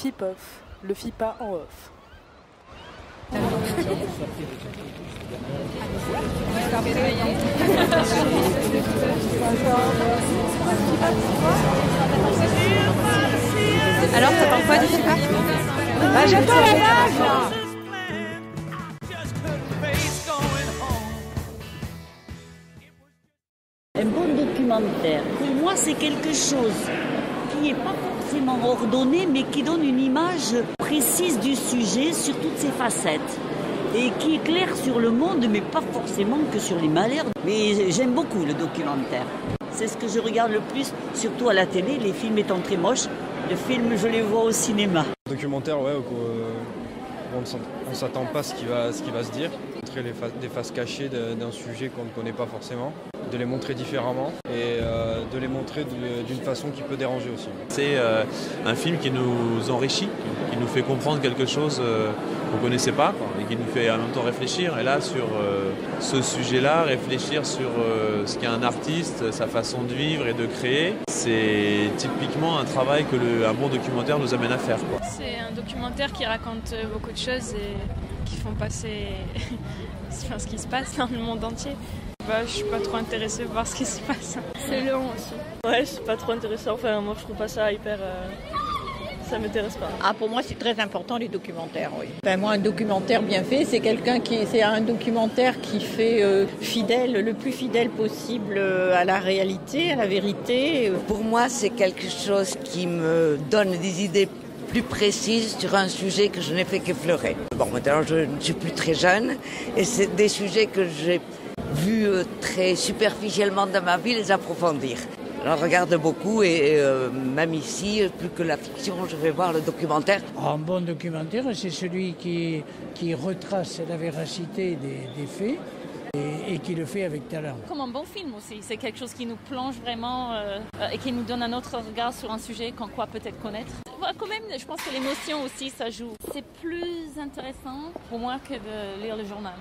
FIPOF, le FIPA en off. Alors, ça parle quoi du FIPA? Bah, j'attends la vague. Un bon documentaire, pour moi, c'est quelque chose qui n'est pas forcément ordonné, mais qui donne une image précise du sujet sur toutes ses facettes. Et qui éclaire sur le monde, mais pas forcément que sur les malheurs. Mais j'aime beaucoup le documentaire. C'est ce que je regarde le plus, surtout à la télé, les films étant très moches. Les films, je les vois au cinéma. Documentaire, ouais, on ne s'attend pas à ce qui va se dire. Montrer des faces cachées d'un sujet qu'on ne connaît pas forcément, de les montrer différemment et de les montrer d'une façon qui peut déranger aussi. C'est un film qui nous enrichit, qui nous fait comprendre quelque chose qu'on ne connaissait pas et qui nous fait en même temps réfléchir. Et là, sur ce sujet-là, réfléchir sur ce qu'est un artiste, sa façon de vivre et de créer, c'est typiquement un travail que un bon documentaire nous amène à faire. C'est un documentaire qui raconte beaucoup de choses et qui font passer ce qui se passe dans le monde entier. Je suis pas trop intéressée par ce qui se passe. C'est long aussi. Ouais, je suis pas trop intéressée. Enfin, moi, je trouve pas ça hyper... Ça m'intéresse pas. Ah, pour moi, c'est très important, les documentaires, oui. Ben, moi, un documentaire bien fait, c'est c'est un documentaire qui fait le plus fidèle possible à la réalité, à la vérité. Pour moi, c'est quelque chose qui me donne des idées plus précises sur un sujet que je n'ai fait qu'effleurer. Bon, maintenant, je ne suis plus très jeune et c'est des sujets que j'ai vus très superficiellement dans ma vie, les approfondir. Je regarde beaucoup et même ici, plus que la fiction, je vais voir le documentaire. Un bon documentaire, c'est celui qui retrace la véracité des faits et qui le fait avec talent. Comme un bon film aussi, c'est quelque chose qui nous plonge vraiment et qui nous donne un autre regard sur un sujet qu'on croit peut-être connaître. Quand même, je pense que l'émotion aussi, ça joue. C'est plus intéressant pour moi que de lire le journal.